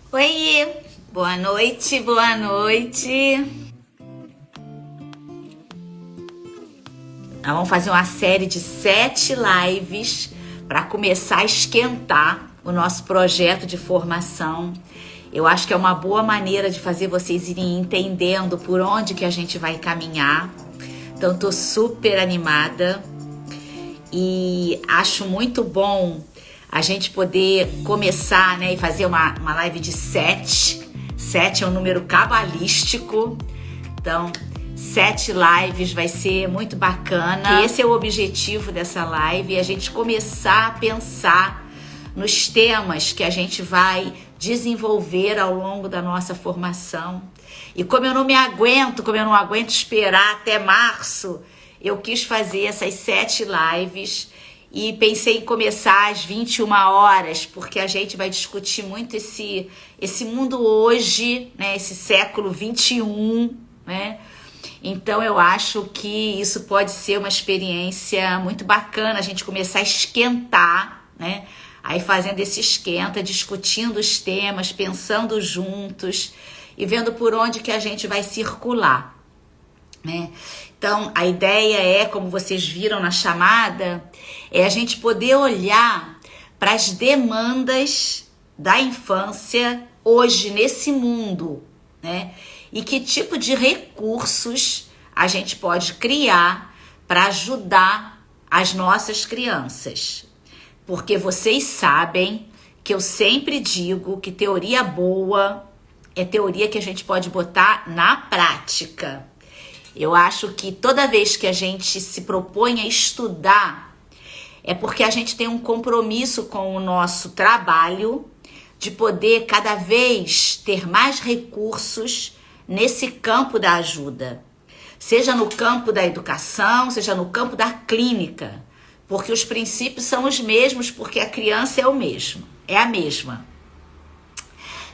Oi, boa noite, boa noite. Nós vamos fazer uma série de 7 lives para começar a esquentar o nosso projeto de formação. Eu acho que é uma boa maneira de fazer vocês irem entendendo por onde que a gente vai caminhar. Então, tô super animada e acho muito bom a gente poder começar, né, e fazer uma live de 7. 7 é um número cabalístico, então 7 lives vai ser muito bacana. Esse é o objetivo dessa live, a gente começar a pensar nos temas que a gente vai desenvolver ao longo da nossa formação. E como eu não aguento esperar até março, eu quis fazer essas 7 lives e pensei em começar às 21 horas, porque a gente vai discutir muito esse mundo hoje, né, esse século 21, né? Então eu acho que isso pode ser uma experiência muito bacana, a gente começar a esquentar, né? Aí fazendo esse esquenta, discutindo os temas, pensando juntos e vendo por onde que a gente vai circular, né? Então a ideia é, como vocês viram na chamada, é a gente poder olhar para as demandas da infância hoje nesse mundo, né? E que tipo de recursos a gente pode criar para ajudar as nossas crianças. Porque vocês sabem que eu sempre digo que teoria boa é teoria que a gente pode botar na prática. Eu acho que toda vez que a gente se propõe a estudar, é porque a gente tem um compromisso com o nosso trabalho de poder cada vez ter mais recursos nesse campo da ajuda, seja no campo da educação, seja no campo da clínica, porque os princípios são os mesmos, porque a criança é a mesma.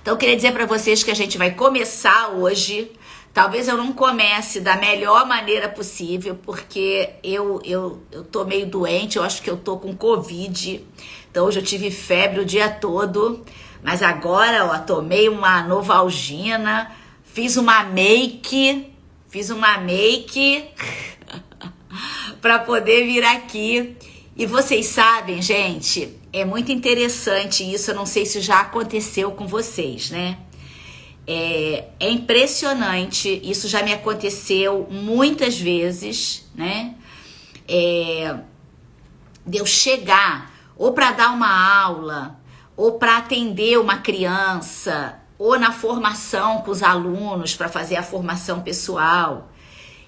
Então eu queria dizer para vocês que a gente vai começar hoje. Talvez eu não comece da melhor maneira possível, porque eu tô meio doente, eu acho que eu tô com Covid, então hoje eu tive febre o dia todo, mas agora, ó, tomei uma Novalgina, fiz uma make para poder vir aqui. E vocês sabem, gente, é muito interessante isso, eu não sei se já aconteceu com vocês, né? É impressionante, isso já me aconteceu muitas vezes, né? De eu chegar ou para dar uma aula, ou para atender uma criança, ou na formação com os alunos, para fazer a formação pessoal.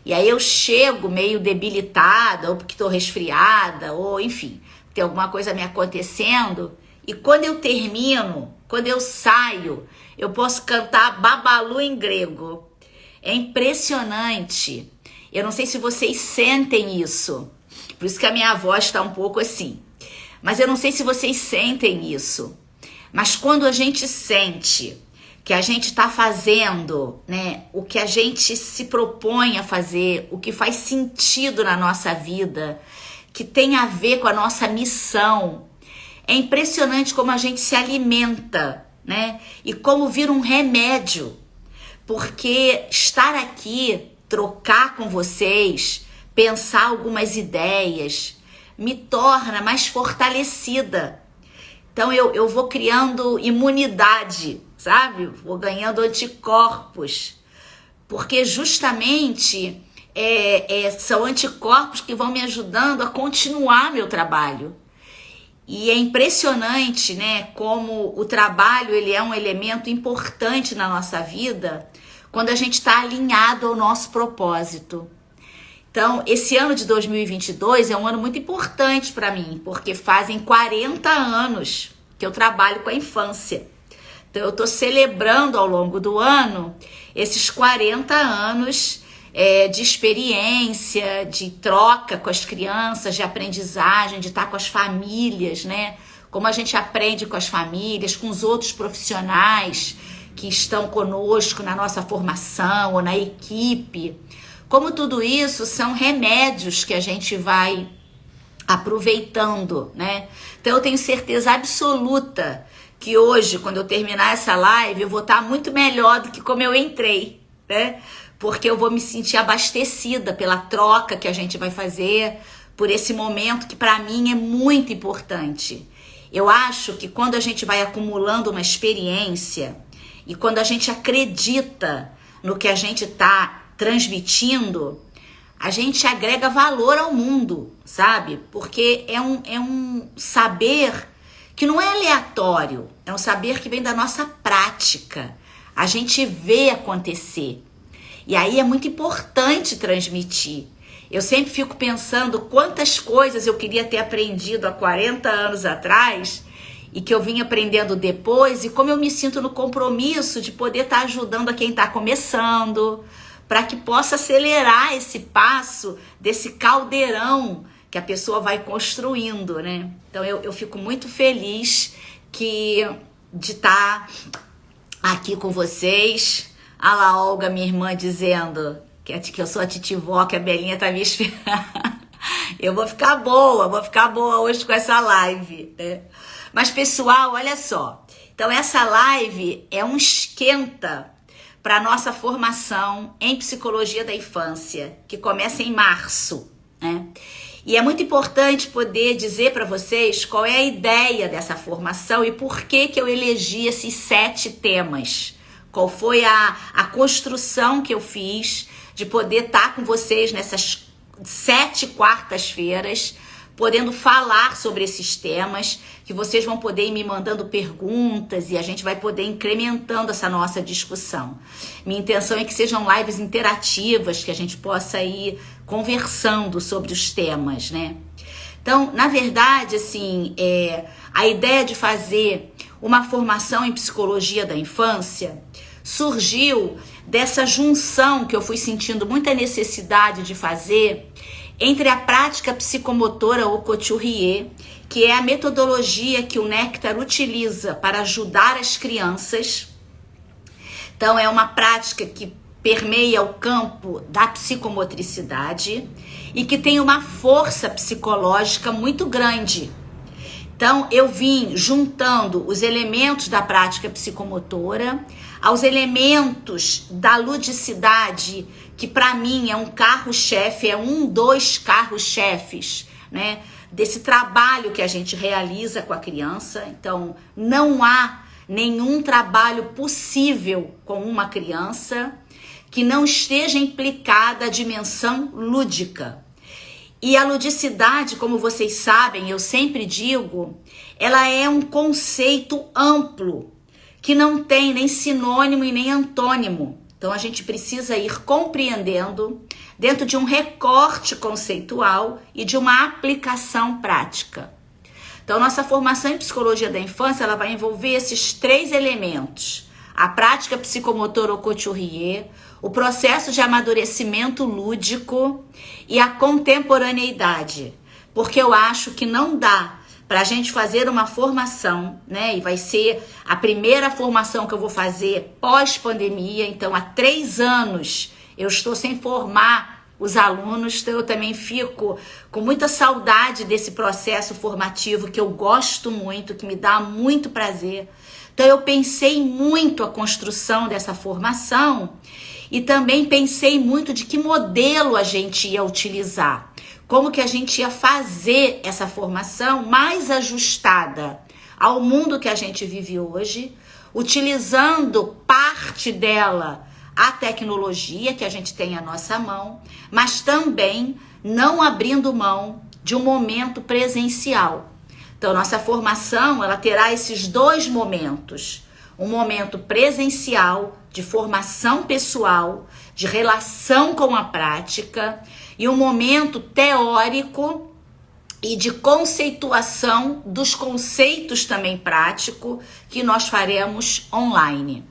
E aí eu chego meio debilitada, ou porque estou resfriada, ou enfim, tem alguma coisa me acontecendo. E quando eu termino, quando eu saio, eu posso cantar Babalu em grego. É impressionante. Eu não sei se vocês sentem isso. Por isso que a minha voz está um pouco assim. Mas eu não sei se vocês sentem isso. Mas quando a gente sente que a gente está fazendo, né, o que a gente se propõe a fazer, o que faz sentido na nossa vida, que tem a ver com a nossa missão, é impressionante como a gente se alimenta, né? E como vira um remédio. Porque estar aqui, trocar com vocês, pensar algumas ideias, me torna mais fortalecida. Então eu vou criando imunidade, sabe? Vou ganhando anticorpos. Porque justamente são anticorpos que vão me ajudando a continuar meu trabalho. E é impressionante, né, como o trabalho ele é um elemento importante na nossa vida quando a gente está alinhado ao nosso propósito. Então, esse ano de 2022 é um ano muito importante para mim, porque fazem 40 anos que eu trabalho com a infância. Então, eu estou celebrando ao longo do ano esses 40 anos de experiência, de troca com as crianças, de aprendizagem, de estar com as famílias, né? Como a gente aprende com as famílias, com os outros profissionais que estão conosco na nossa formação ou na equipe. Como tudo isso são remédios que a gente vai aproveitando, né? Então eu tenho certeza absoluta que hoje, quando eu terminar essa live, eu vou estar muito melhor do que como eu entrei, né? Porque eu vou me sentir abastecida pela troca que a gente vai fazer, por esse momento que para mim é muito importante. Eu acho que quando a gente vai acumulando uma experiência e quando a gente acredita no que a gente está transmitindo, a gente agrega valor ao mundo, sabe? Porque é um saber que não é aleatório, é um saber que vem da nossa prática. A gente vê acontecer. E aí é muito importante transmitir. Eu sempre fico pensando quantas coisas eu queria ter aprendido há 40 anos atrás e que eu vim aprendendo depois, e como eu me sinto no compromisso de poder estar ajudando a quem está começando, para que possa acelerar esse passo desse caldeirão que a pessoa vai construindo, né? Então eu fico muito feliz de estar aqui com vocês. A La Olga, minha irmã, dizendo que eu sou a titivó, que a Belinha tá me esperando. Eu vou ficar boa hoje com essa live, né? Mas, pessoal, olha só. Então, essa live é um esquenta para nossa formação em psicologia da infância, que começa em março, né? E é muito importante poder dizer para vocês qual é a ideia dessa formação e por que eu elegi esses 7 temas. Qual foi a construção que eu fiz de poder estar com vocês nessas 7 quartas-feiras, podendo falar sobre esses temas, que vocês vão poder ir me mandando perguntas e a gente vai poder incrementando essa nossa discussão. Minha intenção é que sejam lives interativas, que a gente possa ir conversando sobre os temas, né? Então, na verdade, assim, a ideia de fazer uma formação em psicologia da infância surgiu dessa junção que eu fui sentindo muita necessidade de fazer entre a prática psicomotora ou Couturier, que é a metodologia que o Néctar utiliza para ajudar as crianças. Então, é uma prática que permeia o campo da psicomotricidade e que tem uma força psicológica muito grande. Então, eu vim juntando os elementos da prática psicomotora aos elementos da ludicidade, que para mim é um carro-chefe, é dos carros-chefes, né, desse trabalho que a gente realiza com a criança. Então, não há nenhum trabalho possível com uma criança que não esteja implicada a dimensão lúdica. E a ludicidade, como vocês sabem, eu sempre digo, ela é um conceito amplo, que não tem nem sinônimo e nem antônimo. Então a gente precisa ir compreendendo dentro de um recorte conceitual e de uma aplicação prática. Então nossa formação em psicologia da infância, ela vai envolver esses 3 elementos: a prática psicomotora ou Couturier, o processo de amadurecimento lúdico e a contemporaneidade. Porque eu acho que não dá para a gente fazer uma formação, né? E vai ser a primeira formação que eu vou fazer pós-pandemia. Então, há 3 anos eu estou sem formar os alunos. Então, eu também fico com muita saudade desse processo formativo que eu gosto muito, que me dá muito prazer. Então, eu pensei muito a construção dessa formação e também pensei muito de que modelo a gente ia utilizar. Como que a gente ia fazer essa formação mais ajustada ao mundo que a gente vive hoje, utilizando parte dela a tecnologia que a gente tem à nossa mão, mas também não abrindo mão de um momento presencial. Então, nossa formação, ela terá esses 2 momentos. Um momento presencial, de formação pessoal, de relação com a prática, e um momento teórico e de conceituação dos conceitos também prático que nós faremos online.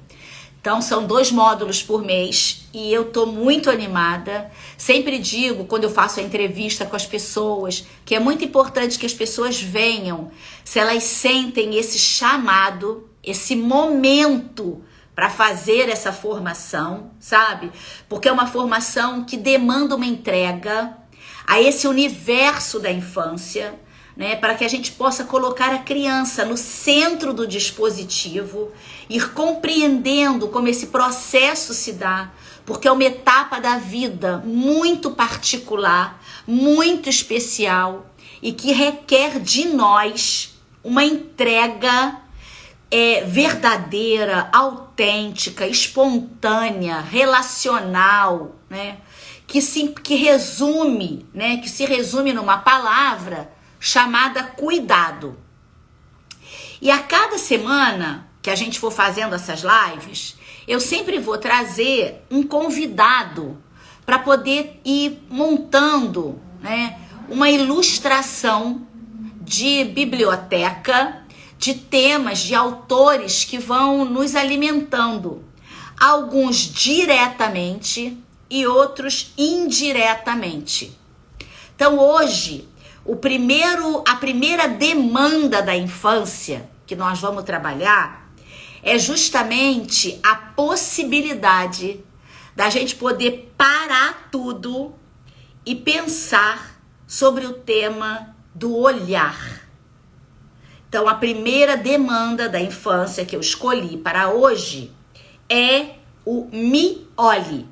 Então, são 2 módulos por mês e eu tô muito animada. Sempre digo, quando eu faço a entrevista com as pessoas, que é muito importante que as pessoas venham, se elas sentem esse chamado, esse momento para fazer essa formação, sabe? Porque é uma formação que demanda uma entrega a esse universo da infância, né, para que a gente possa colocar a criança no centro do dispositivo, ir compreendendo como esse processo se dá, porque é uma etapa da vida muito particular, muito especial e que requer de nós uma entrega verdadeira, autêntica, espontânea, relacional, né? Que se resume numa palavra chamada cuidado. E a cada semana que a gente for fazendo essas lives, eu sempre vou trazer um convidado para poder ir montando, né, uma ilustração de biblioteca, de temas, de autores que vão nos alimentando, alguns diretamente e outros indiretamente. Então hoje, a primeira demanda da infância que nós vamos trabalhar é justamente a possibilidade da gente poder parar tudo e pensar sobre o tema do olhar. Então, a primeira demanda da infância que eu escolhi para hoje é o me olhe,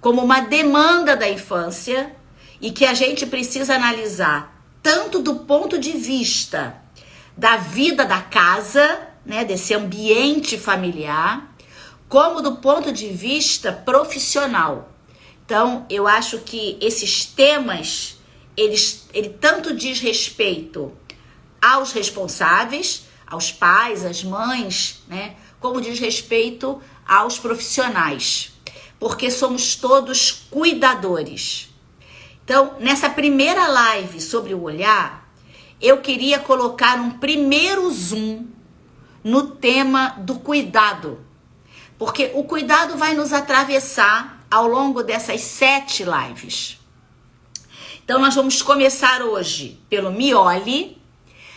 como uma demanda da infância e que a gente precisa analisar tanto do ponto de vista da vida da casa, né, desse ambiente familiar, como do ponto de vista profissional. Então, eu acho que esses temas, ele tanto diz respeito aos responsáveis, aos pais, às mães, né, como diz respeito aos profissionais, porque somos todos cuidadores. Então, nessa primeira live sobre o olhar, eu queria colocar um primeiro zoom no tema do cuidado, porque o cuidado vai nos atravessar ao longo dessas 7 lives. Então, nós vamos começar hoje pelo me olhe.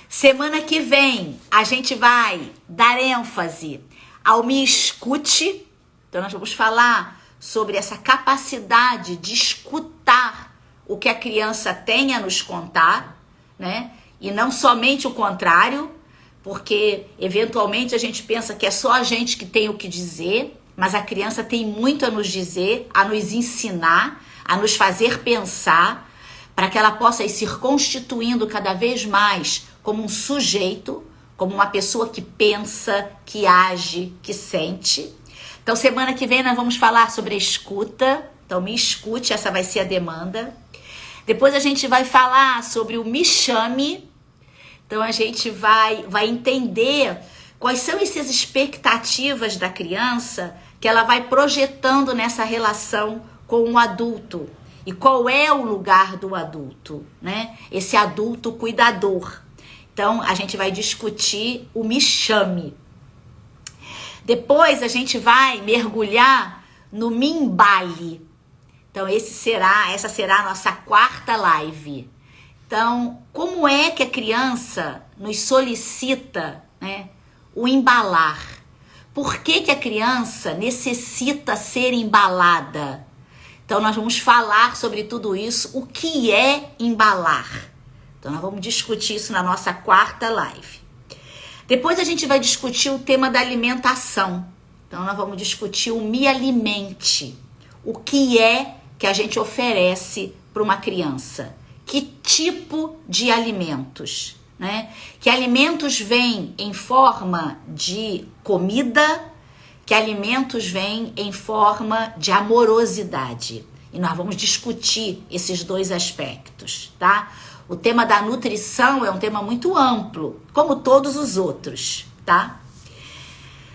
Semana que vem, a gente vai dar ênfase ao me escute. Então, nós vamos falar sobre essa capacidade de escutar o que a criança tem a nos contar, né? E não somente o contrário, porque eventualmente a gente pensa que é só a gente que tem o que dizer, mas a criança tem muito a nos dizer, a nos ensinar, a nos fazer pensar, para que ela possa ir se constituindo cada vez mais como um sujeito, como uma pessoa que pensa, que age, que sente. Então, semana que vem nós vamos falar sobre a escuta. Então, me escute, essa vai ser a demanda. Depois a gente vai falar sobre o me chame. Então, a gente vai entender quais são essas expectativas da criança que ela vai projetando nessa relação com o adulto. E qual é o lugar do adulto, né? Esse adulto cuidador. Então, a gente vai discutir o me chame. Depois, a gente vai mergulhar no me embale. Então, essa será a nossa 4ª live. Então, como é que a criança nos solicita, né, o embalar? Por que a criança necessita ser embalada? Então, nós vamos falar sobre tudo isso, o que é embalar. Então, nós vamos discutir isso na nossa 4ª live. Depois, a gente vai discutir o tema da alimentação. Então, nós vamos discutir o me alimente. O que é que a gente oferece para uma criança? Que tipo de alimentos, né? Que alimentos vêm em forma de comida, que alimentos vêm em forma de amorosidade. E nós vamos discutir esses 2 aspectos, tá? O tema da nutrição é um tema muito amplo, como todos os outros, tá?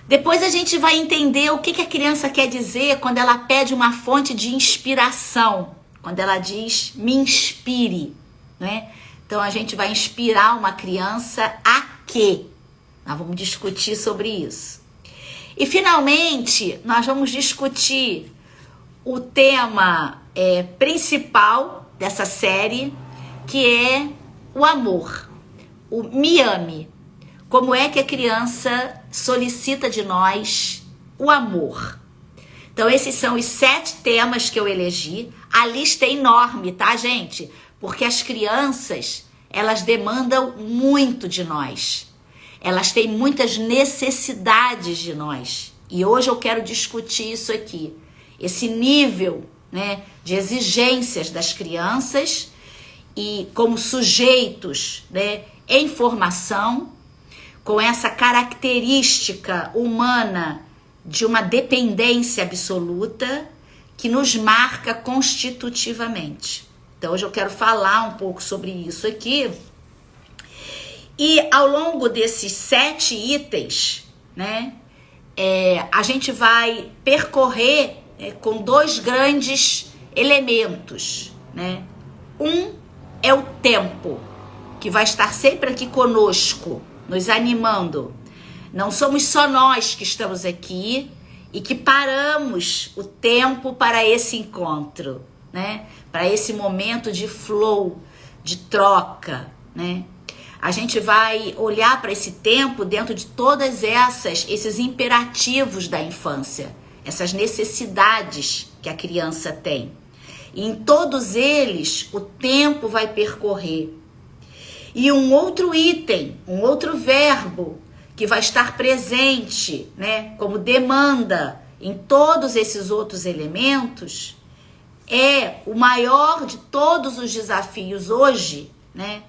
Depois a gente vai entender o que a criança quer dizer quando ela pede uma fonte de inspiração, quando ela diz me inspire, né? Então a gente vai inspirar uma criança a quê? Nós vamos discutir sobre isso. E finalmente nós vamos discutir o tema principal dessa série, que é o amor, o me ame. Como é que a criança solicita de nós o amor? Então, esses são os 7 temas que eu elegi. A lista é enorme, tá, gente? Porque as crianças, elas demandam muito de nós. Elas têm muitas necessidades de nós. E hoje eu quero discutir isso aqui. Esse nível, né, de exigências das crianças e como sujeitos, né, em formação, com essa característica humana de uma dependência absoluta que nos marca constitutivamente. Então hoje eu quero falar um pouco sobre isso aqui. E ao longo desses 7 itens, né, a gente vai percorrer com 2 grandes elementos, né? Um é o tempo, que vai estar sempre aqui conosco, nos animando. Não somos só nós que estamos aqui e que paramos o tempo para esse encontro, né? Para esse momento de flow, de troca, né? A gente vai olhar para esse tempo dentro de todas esses imperativos da infância, essas necessidades que a criança tem. E em todos eles, o tempo vai percorrer. E um outro item, um outro verbo que vai estar presente, né, como demanda em todos esses outros elementos, é o maior de todos os desafios hoje, né,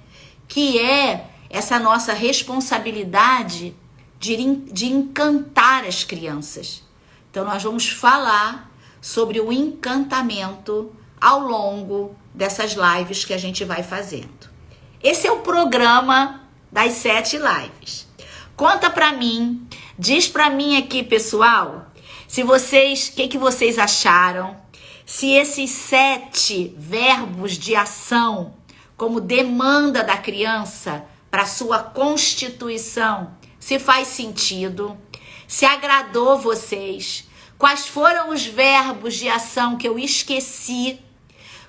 que é essa nossa responsabilidade de encantar as crianças. Então nós vamos falar sobre o encantamento ao longo dessas lives que a gente vai fazendo. Esse é o programa das 7 lives. Conta pra mim, diz pra mim aqui, pessoal, se vocês, o que vocês acharam? Se esses 7 verbos de ação, como demanda da criança para sua constituição, se faz sentido, se agradou vocês, quais foram os verbos de ação que eu esqueci,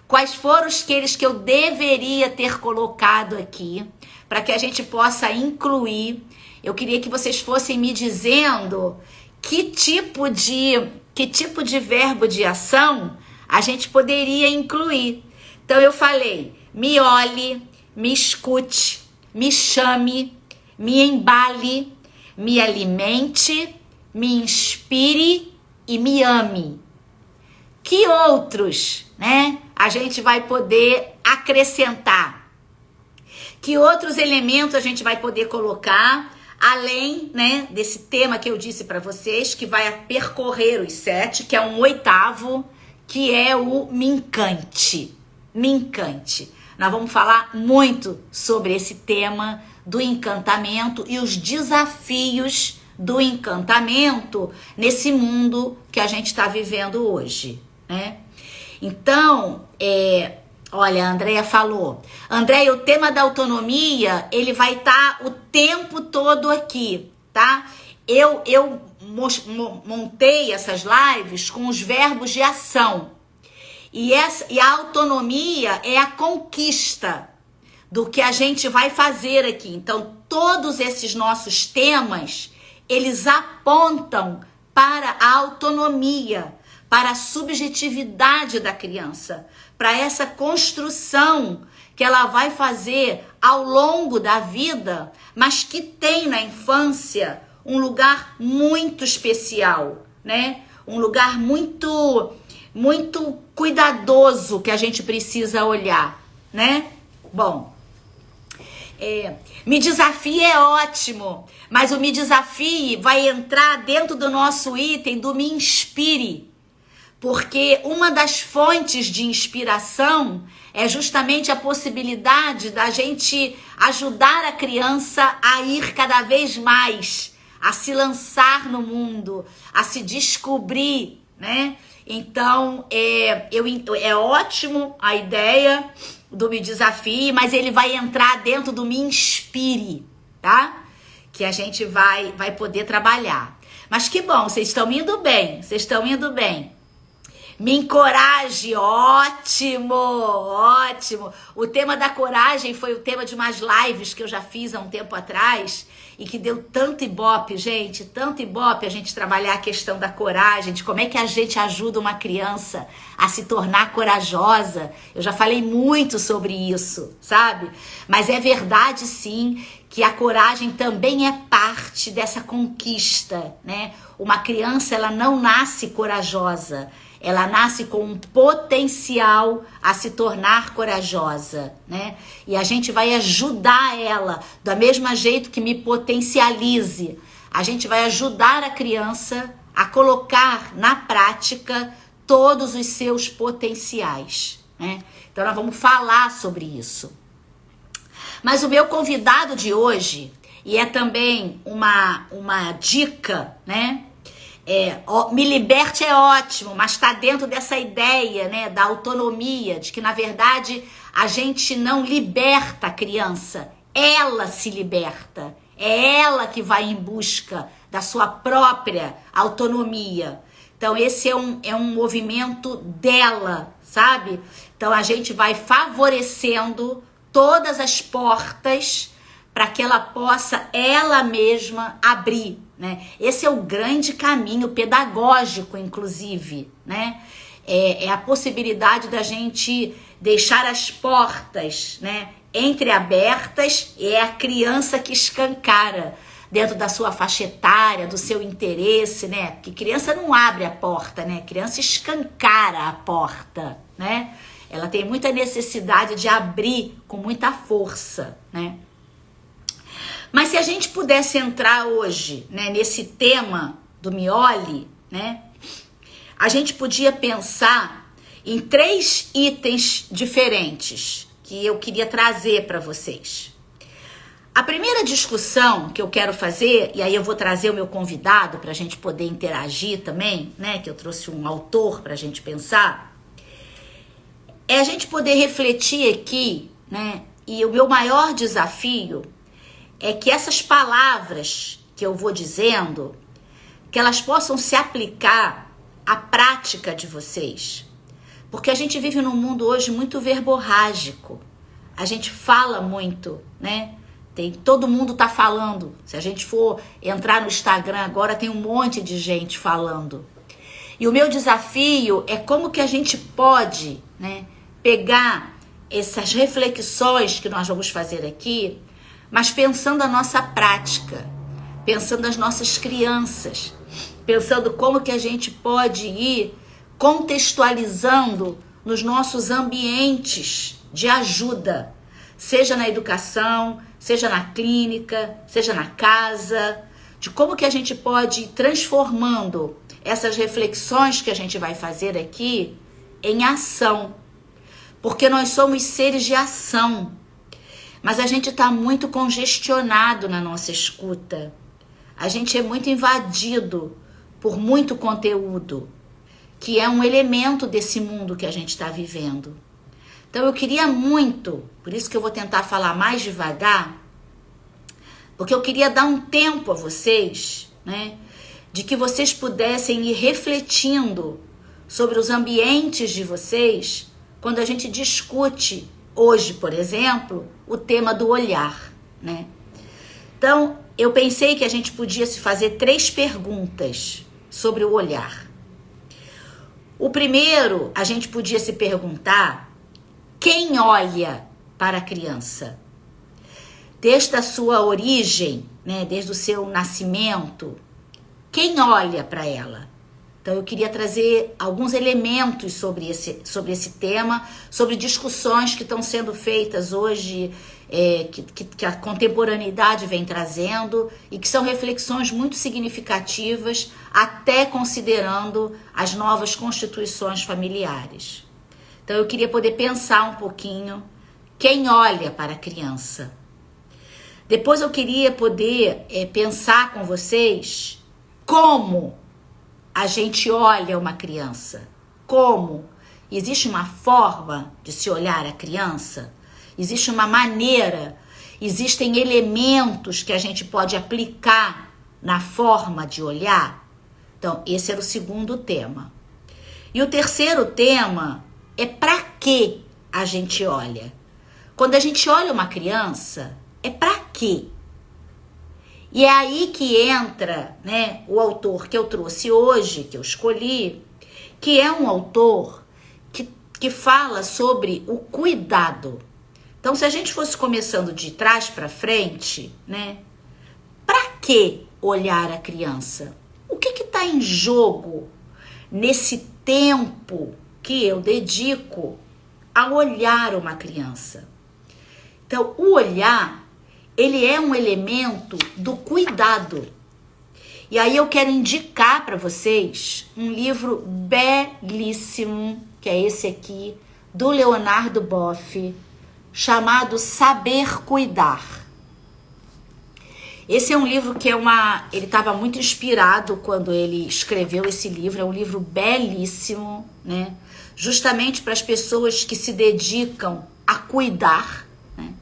quais foram aqueles que eu deveria ter colocado aqui, para que a gente possa incluir. Eu queria que vocês fossem me dizendo que tipo de verbo de ação a gente poderia incluir. Então eu falei, me olhe, me escute, me chame, me embale, me alimente, me inspire e me ame. Que outros, né, a gente vai poder acrescentar? Que outros elementos a gente vai poder colocar, além, né, desse tema que eu disse para vocês, que vai percorrer os 7, que é um 8º, que é o me encante. Me encante. Nós vamos falar muito sobre esse tema do encantamento e os desafios do encantamento nesse mundo que a gente está vivendo hoje, né? Então, olha, a Andréia falou. Andréia, o tema da autonomia, ele vai estar o tempo todo aqui, tá? Eu montei essas lives com os verbos de ação. E a autonomia é a conquista do que a gente vai fazer aqui. Então, todos esses nossos temas, eles apontam para a autonomia, para a subjetividade da criança, para essa construção que ela vai fazer ao longo da vida, mas que tem na infância um lugar muito especial, né? Um lugar muito cuidadoso que a gente precisa olhar, né? Bom, me desafie é ótimo, mas o me desafie vai entrar dentro do nosso item do me inspire, porque uma das fontes de inspiração é justamente a possibilidade da gente ajudar a criança a ir cada vez mais, a se lançar no mundo, a se descobrir, né? Então, é ótimo a ideia do Me Desafie, mas ele vai entrar dentro do Me Inspire, tá? Que a gente vai poder trabalhar. Mas que bom, vocês estão indo bem, Me encoraje, ótimo, ótimo. O tema da coragem foi o tema de umas lives que eu já fiz há um tempo atrás. e que deu tanto ibope, gente, tanto ibope a gente trabalhar a questão da coragem, de como é que a gente ajuda uma criança a se tornar corajosa. Eu já falei muito sobre isso, sabe? Mas é verdade sim que a coragem também é parte dessa conquista, né? Uma criança, ela não nasce corajosa, ela nasce com um potencial a se tornar corajosa, né? E a gente vai ajudar ela, do mesmo jeito que me potencialize. A gente vai ajudar a criança a colocar na prática todos os seus potenciais, né? Então nós vamos falar sobre isso. Mas o meu convidado de hoje, e é também uma dica, né? Me liberte é ótimo, mas está dentro dessa ideia, né, da autonomia, de que na verdade a gente não liberta a criança, ela se liberta, é ela que vai em busca da sua própria autonomia. Então esse é um movimento dela, sabe? Então a gente vai favorecendo todas as portas para que ela possa ela mesma abrir, né? Esse é o grande caminho pedagógico, inclusive, né? É a possibilidade da gente deixar as portas, né, entreabertas, e é a criança que escancara dentro da sua faixa etária, do seu interesse, né? Porque criança não abre a porta, né? Criança escancara a porta, né? Ela tem muita necessidade de abrir com muita força, né? Mas se a gente pudesse entrar hoje, né, nesse tema do Mioli, né, a gente podia pensar em 3 itens diferentes que eu queria trazer para vocês. A primeira discussão que eu quero fazer, e aí eu vou trazer o meu convidado para a gente poder interagir também, né, que eu trouxe um autor para a gente pensar, é a gente poder refletir aqui, né, e o meu maior desafio é que essas palavras que eu vou dizendo, que elas possam se aplicar à prática de vocês. Porque a gente vive num mundo hoje muito verborrágico. A gente fala muito, né? Todo mundo tá falando. Se a gente for entrar no Instagram agora, tem um monte de gente falando. E o meu desafio é como que a gente pode, né, pegar essas reflexões que nós vamos fazer aqui, mas pensando a nossa prática, pensando as nossas crianças, pensando como que a gente pode ir contextualizando nos nossos ambientes de ajuda, seja na educação, seja na clínica, seja na casa, de como que a gente pode ir transformando essas reflexões que a gente vai fazer aqui em ação, porque nós somos seres de ação. Mas a gente está muito congestionado na nossa escuta. A gente é muito invadido por muito conteúdo, que é um elemento desse mundo que a gente está vivendo. Então eu queria muito, por isso que eu vou tentar falar mais devagar, porque eu queria dar um tempo a vocês, né, de que vocês pudessem ir refletindo sobre os ambientes de vocês quando a gente discute hoje, por exemplo, o tema do olhar, né? Então, eu pensei que a gente podia se fazer 3 perguntas sobre o olhar. O primeiro, a gente podia se perguntar: quem olha para a criança? Desde a sua origem, né, desde o seu nascimento, quem olha para ela? Então eu queria trazer alguns elementos sobre esse tema, sobre discussões que estão sendo feitas hoje, que a contemporaneidade vem trazendo, e que são reflexões muito significativas, até considerando as novas constituições familiares. Então eu queria poder pensar um pouquinho quem olha para a criança. Depois eu queria poder pensar com vocês como a gente olha uma criança. Como? Existe uma forma de se olhar a criança? Existe uma maneira? Existem elementos que a gente pode aplicar na forma de olhar? Então, esse era o segundo tema. E o terceiro tema é para que a gente olha. Quando a gente olha uma criança, é para quê? E é aí que entra, né, o autor que eu trouxe hoje, que eu escolhi, que é um autor que fala sobre o cuidado. Então, se a gente fosse começando de trás para frente, né, para que olhar a criança? O que está em jogo nesse tempo que eu dedico a olhar uma criança? Então, o olhar, ele é um elemento do cuidado. E aí eu quero indicar para vocês um livro belíssimo, que é esse aqui, do Leonardo Boff, chamado Saber Cuidar. Esse é um livro que ele estava muito inspirado quando ele escreveu esse livro. É um livro belíssimo, né? Justamente para as pessoas que se dedicam a cuidar, né?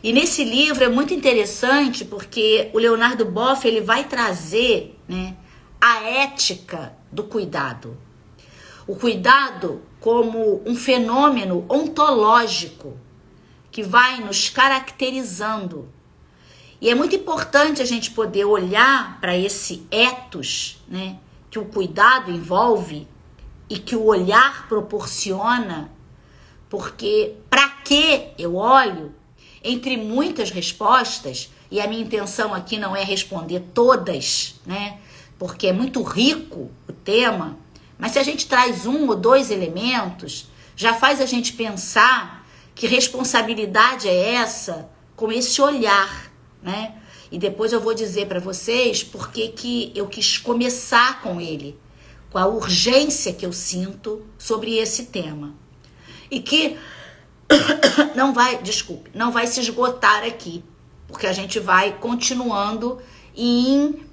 E nesse livro é muito interessante porque o Leonardo Boff, ele vai trazer, né, a ética do cuidado. O cuidado como um fenômeno ontológico que vai nos caracterizando. E é muito importante a gente poder olhar para esse ethos, né, que o cuidado envolve e que o olhar proporciona, porque para que eu olho? Entre muitas respostas, e a minha intenção aqui não é responder todas, né, porque é muito rico o tema, mas se a gente traz um ou dois elementos, já faz a gente pensar que responsabilidade é essa com esse olhar, né? E depois eu vou dizer para vocês por que eu quis começar com ele, com a urgência que eu sinto sobre esse tema. E que não vai se esgotar aqui, porque a gente vai continuando e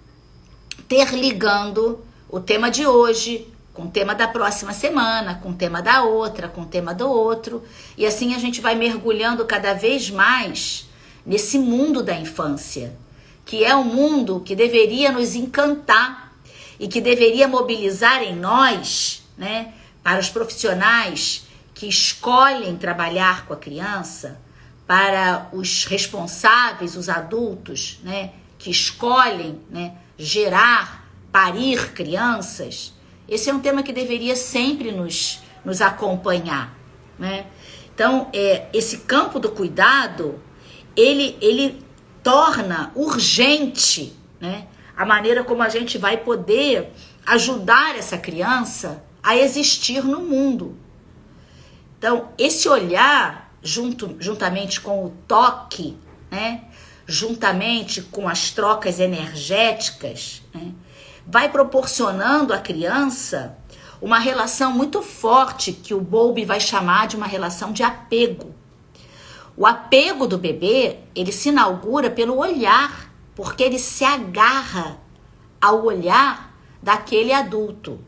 interligando o tema de hoje com o tema da próxima semana, com o tema da outra, com o tema do outro, e assim a gente vai mergulhando cada vez mais nesse mundo da infância, que é um mundo que deveria nos encantar e que deveria mobilizar em nós, né, para os profissionais que escolhem trabalhar com a criança, para os responsáveis, os adultos, né, que escolhem, né, gerar, parir crianças. Esse é um tema que deveria sempre nos acompanhar, né? Então, esse campo do cuidado, ele torna urgente, né, a maneira como a gente vai poder ajudar essa criança a existir no mundo. Então, esse olhar, juntamente com o toque, né, juntamente com as trocas energéticas, né, vai proporcionando à criança uma relação muito forte que o Bowlby vai chamar de uma relação de apego. O apego do bebê, ele se inaugura pelo olhar, porque ele se agarra ao olhar daquele adulto.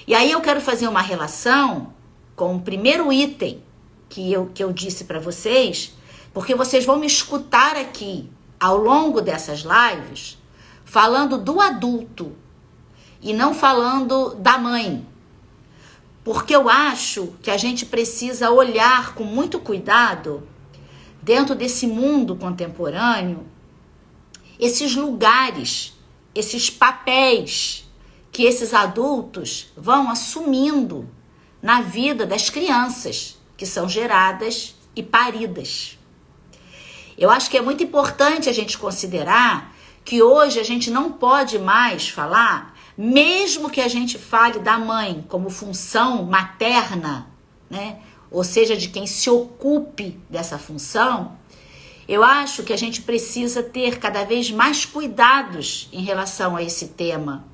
E aí eu quero fazer uma relação com o primeiro item que eu disse para vocês, porque vocês vão me escutar aqui ao longo dessas lives falando do adulto e não falando da mãe. Porque eu acho que a gente precisa olhar com muito cuidado, dentro desse mundo contemporâneo, esses lugares, esses papéis que esses adultos vão assumindo na vida das crianças que são geradas e paridas. Eu acho que é muito importante a gente considerar que hoje a gente não pode mais falar, mesmo que a gente fale da mãe como função materna, né? Ou seja, de quem se ocupe dessa função, eu acho que a gente precisa ter cada vez mais cuidados em relação a esse tema.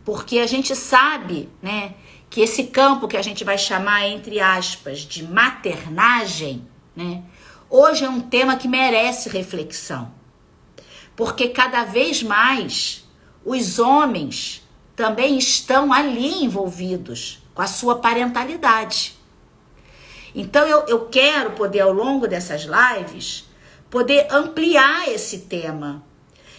Porque a gente sabe, né, que esse campo que a gente vai chamar, entre aspas, de maternagem, né, hoje é um tema que merece reflexão. Porque cada vez mais os homens também estão ali envolvidos com a sua parentalidade. Então eu quero poder, ao longo dessas lives, poder ampliar esse tema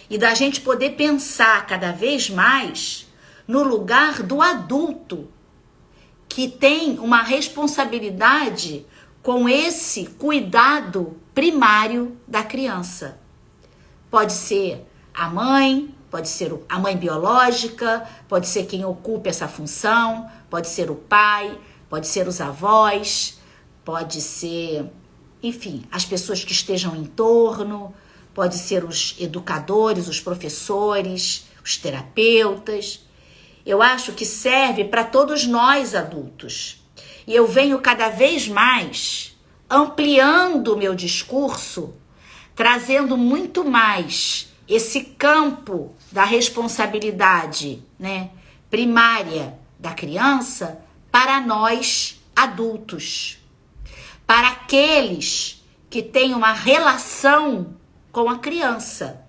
e da gente poder pensar cada vez mais no lugar do adulto, que tem uma responsabilidade com esse cuidado primário da criança. Pode ser a mãe, pode ser a mãe biológica, pode ser quem ocupa essa função, pode ser o pai, pode ser os avós, pode ser, enfim, as pessoas que estejam em torno, pode ser os educadores, os professores, os terapeutas. Eu acho que serve para todos nós adultos. E eu venho cada vez mais ampliando o meu discurso, trazendo muito mais esse campo da responsabilidade, né, primária da criança para nós adultos, para aqueles que têm uma relação com a criança.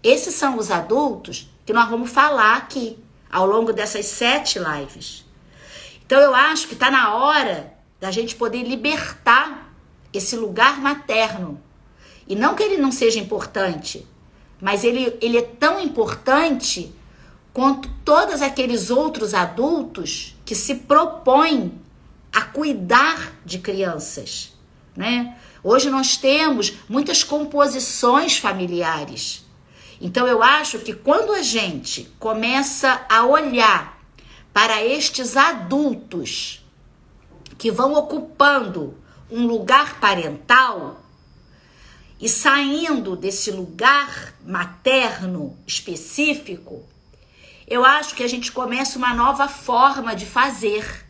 Esses são os adultos que nós vamos falar aqui ao longo dessas 7 lives. Então eu acho que está na hora da gente poder libertar esse lugar materno. E não que ele não seja importante, mas ele é tão importante quanto todos aqueles outros adultos que se propõem a cuidar de crianças, né? Hoje nós temos muitas composições familiares. Então eu acho que quando a gente começa a olhar para estes adultos que vão ocupando um lugar parental e saindo desse lugar materno específico, eu acho que a gente começa uma nova forma de fazer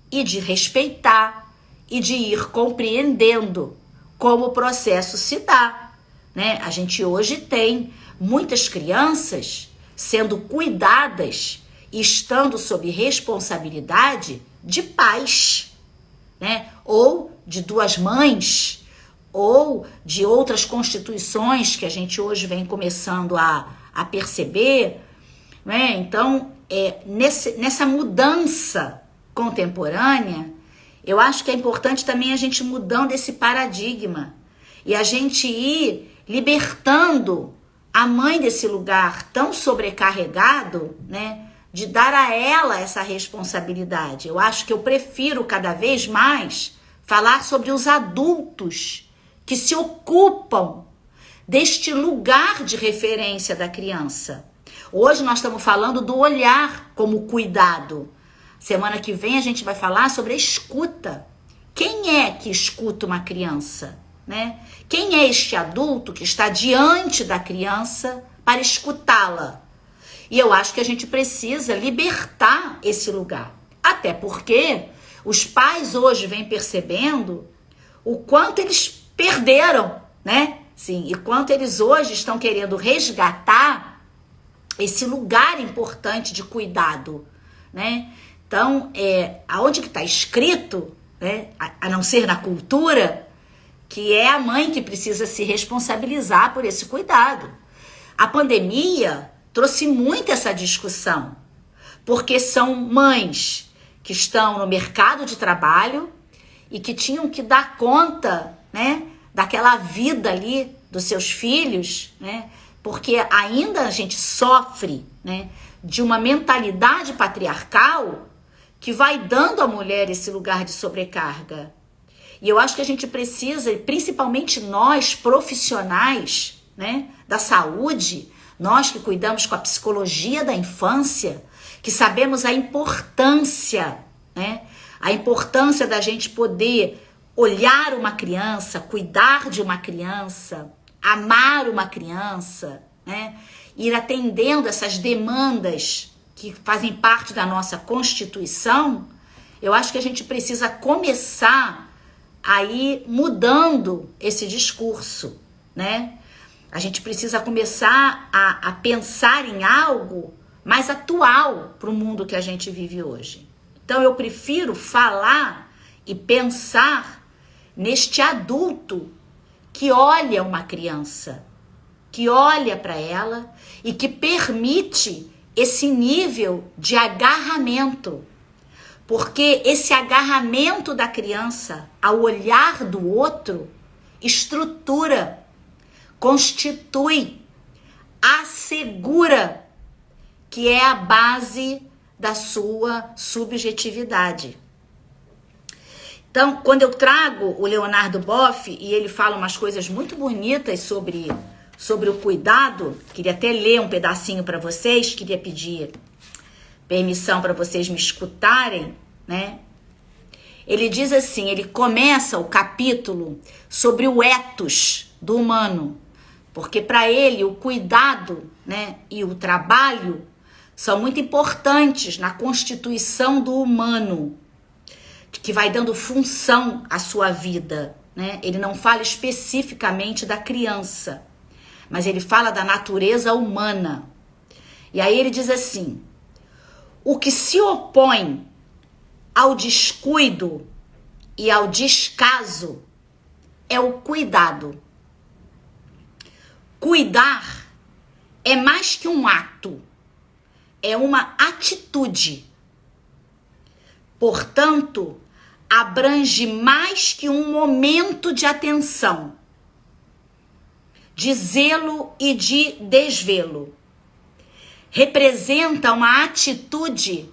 e de respeitar e de ir compreendendo como o processo se dá, né? A gente hoje tem muitas crianças sendo cuidadas e estando sob responsabilidade de pais, né? Ou de 2 mães, ou de outras constituições que a gente hoje vem começando a perceber, né? Então, nessa mudança contemporânea, eu acho que é importante também a gente mudando esse paradigma e a gente ir libertando a mãe desse lugar tão sobrecarregado, né, de dar a ela essa responsabilidade. Eu acho que eu prefiro cada vez mais falar sobre os adultos que se ocupam deste lugar de referência da criança. Hoje nós estamos falando do olhar como cuidado. Semana que vem a gente vai falar sobre a escuta. Quem é que escuta uma criança, né? Quem é este adulto que está diante da criança para escutá-la? E eu acho que a gente precisa libertar esse lugar. Até porque os pais hoje vêm percebendo o quanto eles perderam, né? Sim, e quanto eles hoje estão querendo resgatar esse lugar importante de cuidado, né? Então, aonde que está escrito, né, a não ser na cultura, que é a mãe que precisa se responsabilizar por esse cuidado. A pandemia trouxe muito essa discussão, porque são mães que estão no mercado de trabalho e que tinham que dar conta, né, daquela vida ali dos seus filhos, né, porque ainda a gente sofre, né, de uma mentalidade patriarcal que vai dando à mulher esse lugar de sobrecarga. E eu acho que a gente precisa, principalmente nós profissionais, né, da saúde, nós que cuidamos com a psicologia da infância, que sabemos a importância, né, a importância da gente poder olhar uma criança, cuidar de uma criança, amar uma criança, né, ir atendendo essas demandas que fazem parte da nossa Constituição. Eu acho que a gente precisa começar a ir mudando esse discurso, né? A gente precisa começar a pensar em algo mais atual para o mundo que a gente vive hoje. Então eu prefiro falar e pensar neste adulto que olha uma criança, que olha para ela e que permite esse nível de agarramento, porque esse agarramento da criança ao olhar do outro estrutura, constitui, assegura que é a base da sua subjetividade. Então, quando eu trago o Leonardo Boff e ele fala umas coisas muito bonitas sobre sobre o cuidado, queria até ler um pedacinho para vocês, queria pedir permissão para vocês me escutarem, né? Ele diz assim, ele começa o capítulo sobre o ethos do humano, porque para ele o cuidado, né, e o trabalho são muito importantes na constituição do humano, que vai dando função à sua vida, né? Ele não fala especificamente da criança, mas ele fala da natureza humana. E aí ele diz assim: o que se opõe ao descuido e ao descaso é o cuidado. Cuidar é mais que um ato, é uma atitude. Portanto, abrange mais que um momento de atenção, de zelo e de desvelo. Representa uma atitude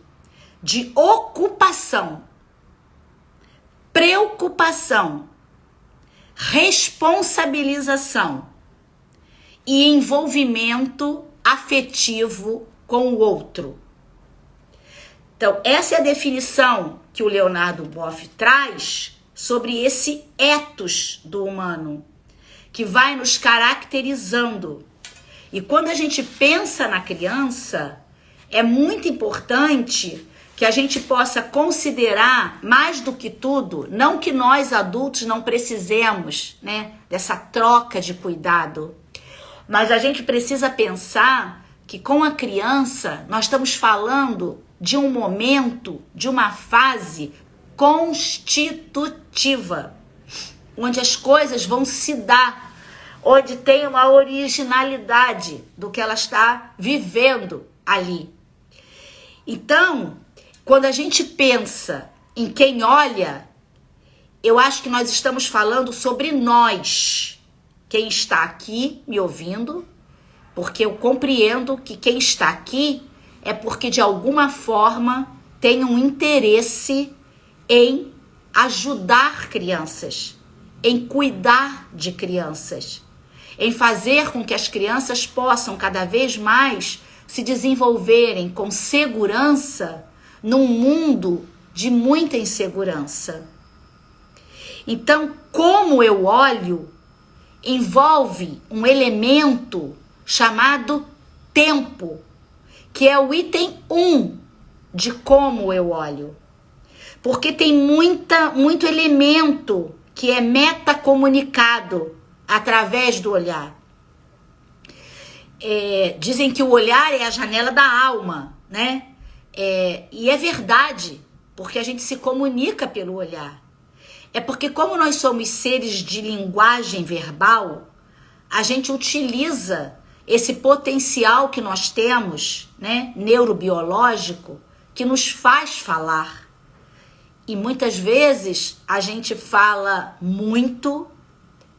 de ocupação, preocupação, responsabilização e envolvimento afetivo com o outro. Então, essa é a definição que o Leonardo Boff traz sobre esse ethos do humano, que vai nos caracterizando. E quando a gente pensa na criança, é muito importante que a gente possa considerar, mais do que tudo, não que nós adultos não precisemos, né, dessa troca de cuidado, mas a gente precisa pensar que com a criança nós estamos falando de um momento, de uma fase constitutiva, onde as coisas vão se dar, onde tem uma originalidade do que ela está vivendo ali. Então, quando a gente pensa em quem olha, eu acho que nós estamos falando sobre nós, quem está aqui me ouvindo, porque eu compreendo que quem está aqui é porque de alguma forma tem um interesse em ajudar crianças, em cuidar de crianças, em fazer com que as crianças possam cada vez mais se desenvolverem com segurança num mundo de muita insegurança. Então, como eu olho, envolve um elemento chamado tempo, que é o item 1 de como eu olho. Porque tem muito elemento que é metacomunicado através do olhar. Dizem que o olhar é a janela da alma, né? E é verdade, porque a gente se comunica pelo olhar. É porque como nós somos seres de linguagem verbal, a gente utiliza esse potencial que nós temos, né, neurobiológico, que nos faz falar. E muitas vezes a gente fala muito,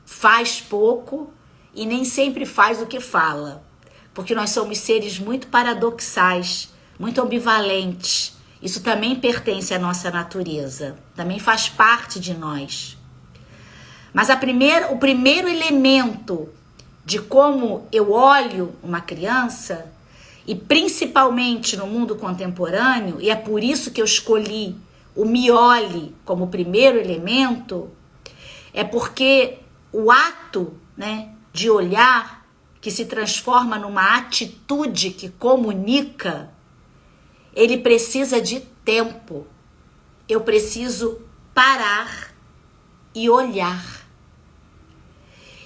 faz pouco e nem sempre faz o que fala. Porque nós somos seres muito paradoxais, muito ambivalentes. Isso também pertence à nossa natureza, também faz parte de nós. Mas o primeiro elemento de como eu olho uma criança, e principalmente no mundo contemporâneo, e é por isso que eu escolhi o me olhe como primeiro elemento, é porque o ato, né, de olhar, que se transforma numa atitude que comunica, ele precisa de tempo. Eu preciso parar e olhar.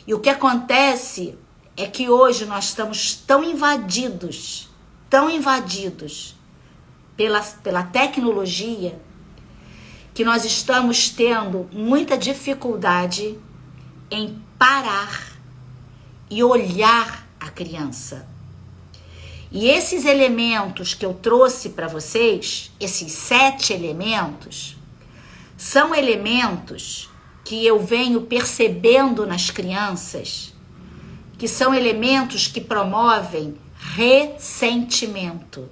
E o que acontece é que hoje nós estamos tão invadidos pela tecnologia, que nós estamos tendo muita dificuldade em parar e olhar a criança. E esses elementos que eu trouxe para vocês, esses 7 elementos, são elementos que eu venho percebendo nas crianças, que são elementos que promovem ressentimento.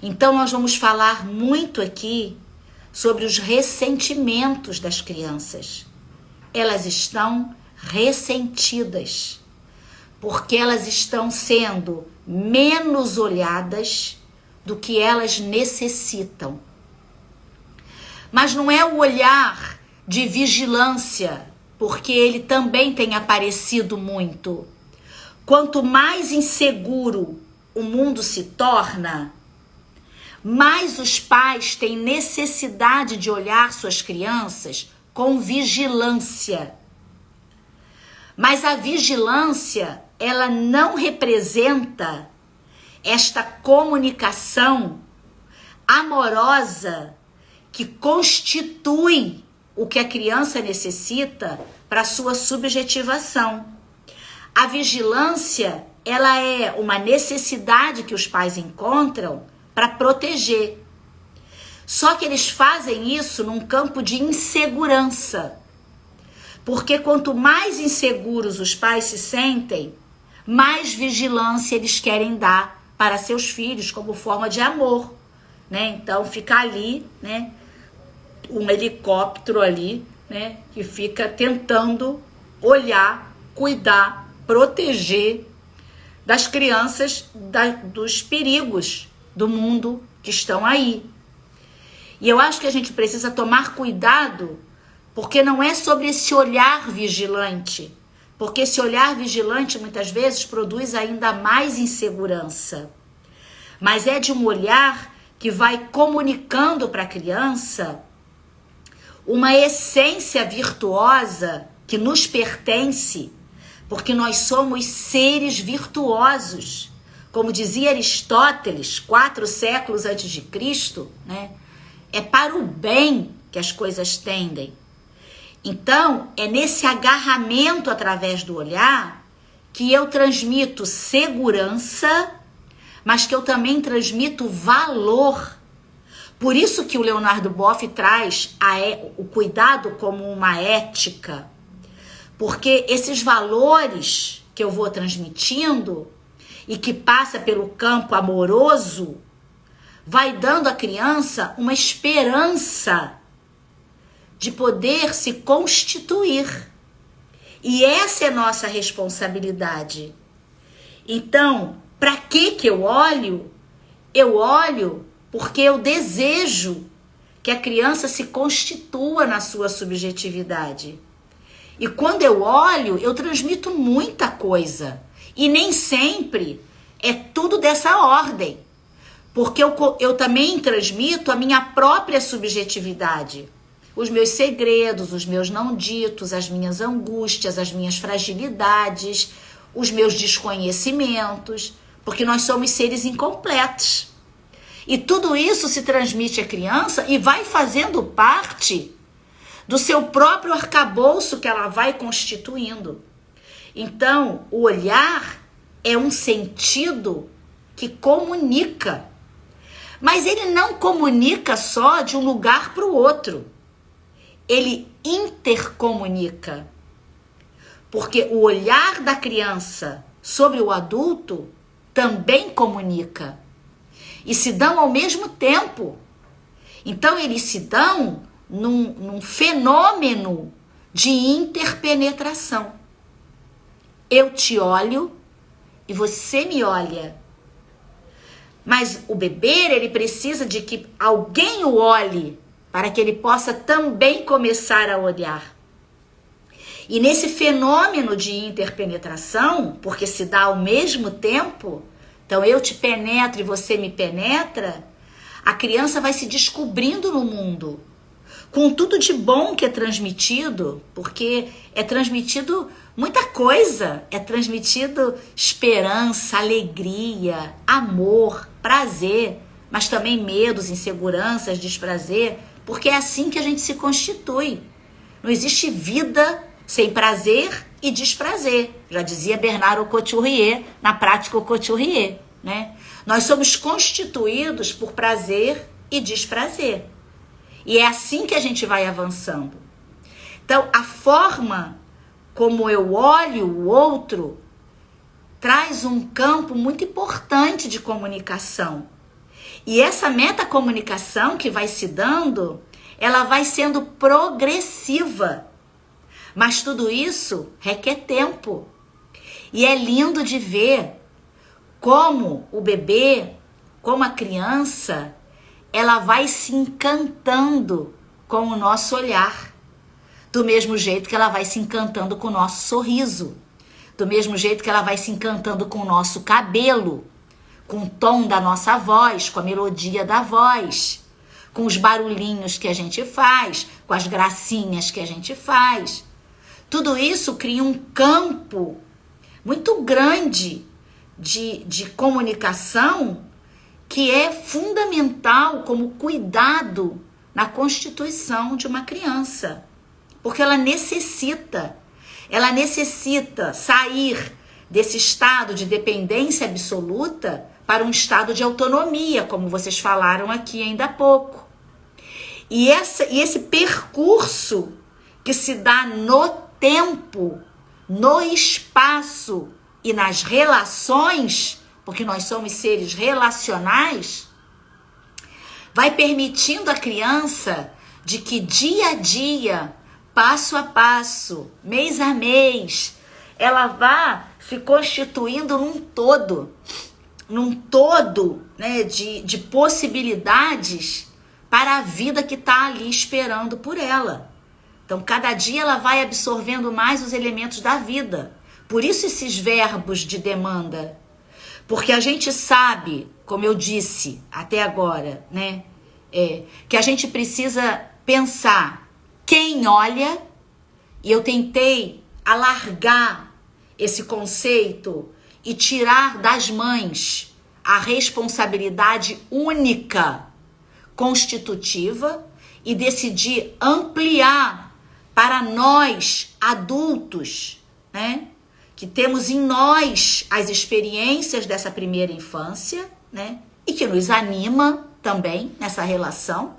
Então nós vamos falar muito aqui sobre os ressentimentos das crianças. Elas estão ressentidas. porque elas estão sendo menos olhadas do que elas necessitam. Mas não é o olhar de vigilância, porque ele também tem aparecido muito. Quanto mais inseguro o mundo se torna, mais os pais têm necessidade de olhar suas crianças com vigilância. Mas a vigilância, ela não representa esta comunicação amorosa que constitui o que a criança necessita para sua subjetivação. A vigilância, ela é uma necessidade que os pais encontram para proteger. Só que eles fazem isso num campo de insegurança. Porque quanto mais inseguros os pais se sentem, mais vigilância eles querem dar para seus filhos como forma de amor, né? Então fica ali, né, um helicóptero ali, né, que fica tentando olhar, cuidar, proteger das crianças, dos perigos do mundo que estão aí. E eu acho que a gente precisa tomar cuidado, porque não é sobre esse olhar vigilante, porque esse olhar vigilante muitas vezes produz ainda mais insegurança, mas é de um olhar que vai comunicando para a criança uma essência virtuosa que nos pertence, porque nós somos seres virtuosos. Como dizia Aristóteles, 4 séculos antes de Cristo, né? É para o bem que as coisas tendem. Então, é nesse agarramento através do olhar que eu transmito segurança, mas que eu também transmito valor. Por isso que o Leonardo Boff traz o cuidado como uma ética, porque esses valores que eu vou transmitindo e que passa pelo campo amoroso, vai dando à criança uma esperança de poder se constituir. E essa é nossa responsabilidade. Então, para que eu olho? Eu olho porque eu desejo que a criança se constitua na sua subjetividade. E quando eu olho, eu transmito muita coisa. E nem sempre é tudo dessa ordem. Porque eu também transmito a minha própria subjetividade. Os meus segredos, os meus não ditos, as minhas angústias, as minhas fragilidades, os meus desconhecimentos. Porque nós somos seres incompletos. E tudo isso se transmite à criança e vai fazendo parte do seu próprio arcabouço que ela vai constituindo. Então, o olhar é um sentido que comunica. Mas ele não comunica só de um lugar para o outro. Ele intercomunica. Porque o olhar da criança sobre o adulto também comunica. E se dão ao mesmo tempo. Então, eles se dão num fenômeno de interpenetração. Eu te olho e você me olha. Mas o bebê, ele precisa de que alguém o olhe para que ele possa também começar a olhar. E nesse fenômeno de interpenetração, porque se dá ao mesmo tempo, então eu te penetro e você me penetra, a criança vai se descobrindo no mundo, com tudo de bom que é transmitido, porque é transmitido muita coisa, é transmitido esperança, alegria, amor, prazer, mas também medos, inseguranças, desprazer, porque é assim que a gente se constitui. Não existe vida sem prazer e desprazer. Já dizia Bernard Couturier, na prática Couturier, né? Nós somos constituídos por prazer e desprazer. E é assim que a gente vai avançando. Então, a forma como eu olho o outro traz um campo muito importante de comunicação. E essa metacomunicação que vai se dando, ela vai sendo progressiva. Mas tudo isso requer tempo. E é lindo de ver como o bebê, como a criança, ela vai se encantando com o nosso olhar. Do mesmo jeito que ela vai se encantando com o nosso sorriso. Do mesmo jeito que ela vai se encantando com o nosso cabelo, com o tom da nossa voz, com a melodia da voz, com os barulhinhos que a gente faz, com as gracinhas que a gente faz. Tudo isso cria um campo muito grande de comunicação que é fundamental como cuidado na constituição de uma criança. Porque ela necessita sair desse estado de dependência absoluta para um estado de autonomia, como vocês falaram aqui ainda há pouco. E esse percurso que se dá no tempo, no espaço e nas relações, porque nós somos seres relacionais, vai permitindo à criança de que dia a dia, passo a passo, mês a mês, ela vá se constituindo num todo, né, de possibilidades para a vida que está ali esperando por ela. Então, cada dia ela vai absorvendo mais os elementos da vida. Por isso esses verbos de demanda. Porque a gente sabe, como eu disse até agora, né, que a gente precisa pensar quem olha, e eu tentei alargar esse conceito e tirar das mães a responsabilidade única constitutiva e decidi ampliar para nós adultos, né, que temos em nós as experiências dessa primeira infância, né, e que nos anima também nessa relação.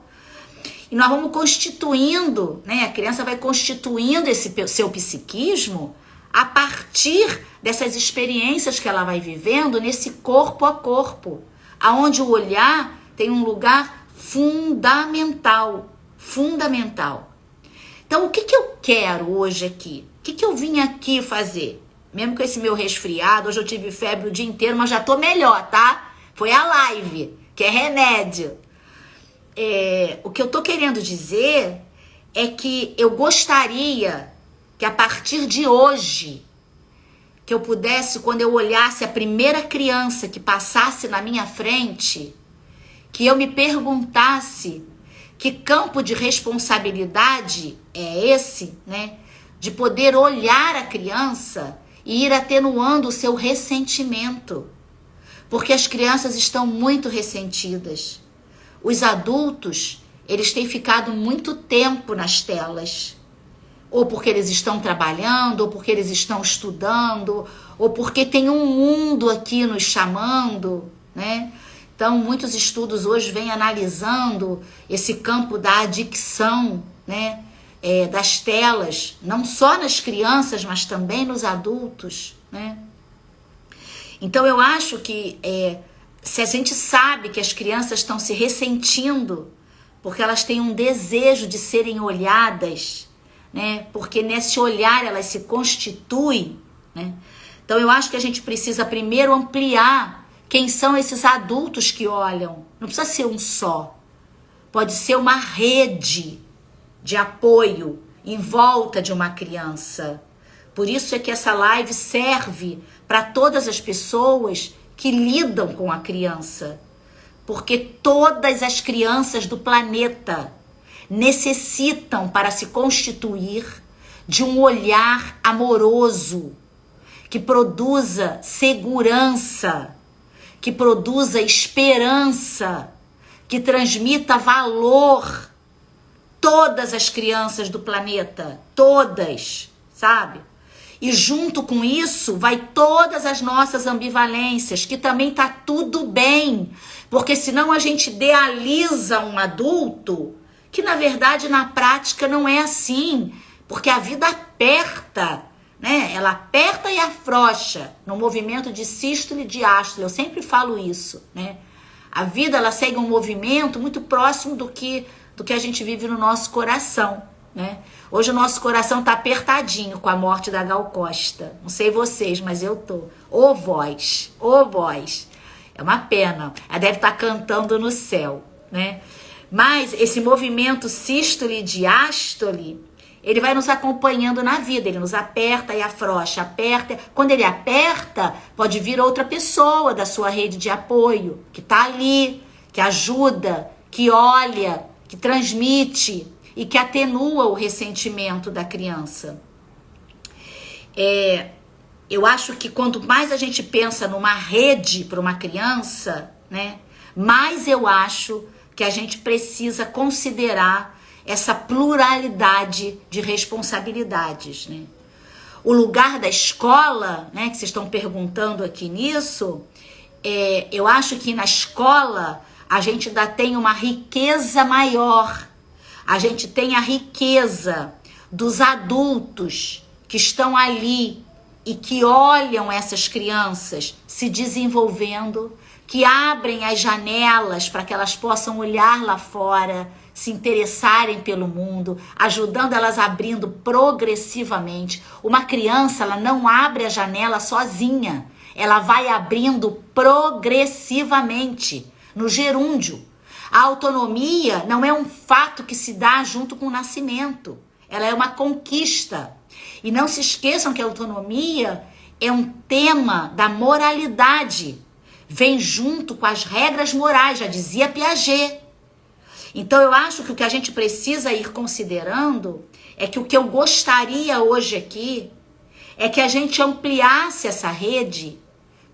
E nós vamos constituindo, né, a criança vai constituindo esse seu psiquismo a partir dessas experiências que ela vai vivendo nesse corpo a corpo, aonde o olhar tem um lugar fundamental. Então, o que eu quero hoje aqui? O que eu vim aqui fazer? Mesmo com esse meu resfriado, hoje eu tive febre o dia inteiro, mas já tô melhor, tá? Foi a live, que é remédio. O que eu tô querendo dizer é que eu gostaria que a partir de hoje, que eu pudesse, quando eu olhasse a primeira criança que passasse na minha frente, que eu me perguntasse que campo de responsabilidade é esse, né? De poder olhar a criança e ir atenuando o seu ressentimento. Porque as crianças estão muito ressentidas. Os adultos, eles têm ficado muito tempo nas telas. Ou porque eles estão trabalhando, ou porque eles estão estudando, ou porque tem um mundo aqui nos chamando, né? Então, muitos estudos hoje vêm analisando esse campo da adicção, né? Das telas, não só nas crianças, mas também nos adultos, né? Então, eu acho que se a gente sabe que as crianças estão se ressentindo porque elas têm um desejo de serem olhadas, né? Porque nesse olhar elas se constituem, né? Então, eu acho que a gente precisa primeiro ampliar quem são esses adultos que olham. Não precisa ser um só. Pode ser uma rede de apoio em volta de uma criança. Por isso é que essa live serve para todas as pessoas que lidam com a criança. Porque todas as crianças do planeta necessitam, para se constituir, de um olhar amoroso, que produza segurança, que produza esperança, que transmita valor. Todas as crianças do planeta, todas, sabe? E junto com isso vai todas as nossas ambivalências, que também tá tudo bem, porque senão a gente idealiza um adulto, que na verdade na prática não é assim, porque a vida aperta, né? Ela aperta e afrouxa no movimento de sístole e diástole. Eu sempre falo isso, né? A vida ela segue um movimento muito próximo do que a gente vive no nosso coração, né? Hoje o nosso coração tá apertadinho com a morte da Gal Costa. Não sei vocês, mas eu tô. Ô voz, ô voz. É uma pena. Ela deve estar cantando no céu, né? Mas esse movimento sístole e diástole, ele vai nos acompanhando na vida. Ele nos aperta e afrouxa, aperta. Quando ele aperta, pode vir outra pessoa da sua rede de apoio, que tá ali, que ajuda, que olha, que transmite e que atenua o ressentimento da criança. Eu acho que quanto mais a gente pensa numa rede para uma criança, né, mais eu acho que a gente precisa considerar essa pluralidade de responsabilidades, né? O lugar da escola, né, que vocês estão perguntando aqui nisso, eu acho que na escola a gente ainda tem uma riqueza maior. A gente tem a riqueza dos adultos que estão ali e que olham essas crianças se desenvolvendo, que abrem as janelas para que elas possam olhar lá fora, se interessarem pelo mundo, ajudando elas abrindo progressivamente. Uma criança, ela não abre a janela sozinha, ela vai abrindo progressivamente, no gerúndio. A autonomia não é um fato que se dá junto com o nascimento. Ela é uma conquista. E não se esqueçam que a autonomia é um tema da moralidade. Vem junto com as regras morais, já dizia Piaget. Então eu acho que o que a gente precisa ir considerando é que o que eu gostaria hoje aqui é que a gente ampliasse essa rede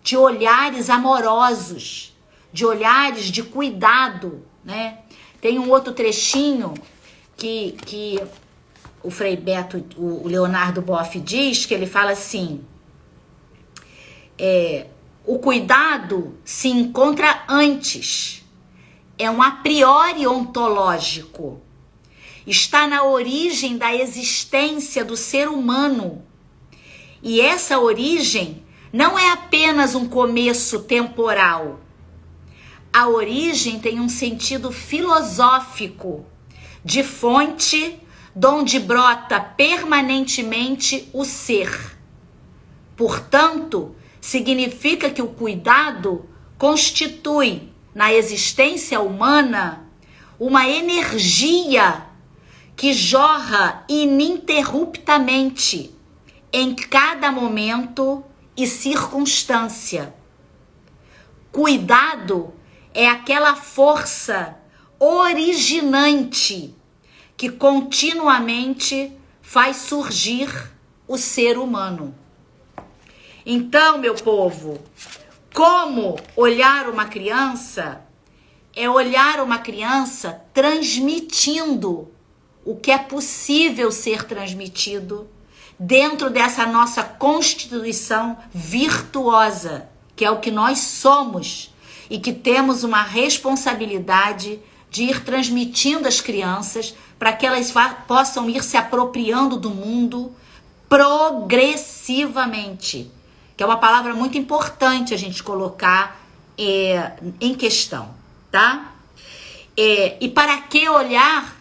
de olhares amorosos, de olhares de cuidado, né? Tem um outro trechinho que o Frei Beto, o Leonardo Boff diz, que ele fala assim, o cuidado se encontra antes, é um a priori ontológico, está na origem da existência do ser humano, e essa origem não é apenas um começo temporal. A origem tem um sentido filosófico, de fonte, donde brota permanentemente o ser. Portanto, significa que o cuidado constitui, na existência humana, uma energia que jorra ininterruptamente em cada momento e circunstância. Cuidado é aquela força originante que continuamente faz surgir o ser humano. Então, meu povo, como olhar uma criança? É olhar uma criança transmitindo o que é possível ser transmitido dentro dessa nossa constituição virtuosa, que é o que nós somos, e que temos uma responsabilidade de ir transmitindo às crianças para que elas possam ir se apropriando do mundo progressivamente, que é uma palavra muito importante a gente colocar em questão, tá? E para que olhar?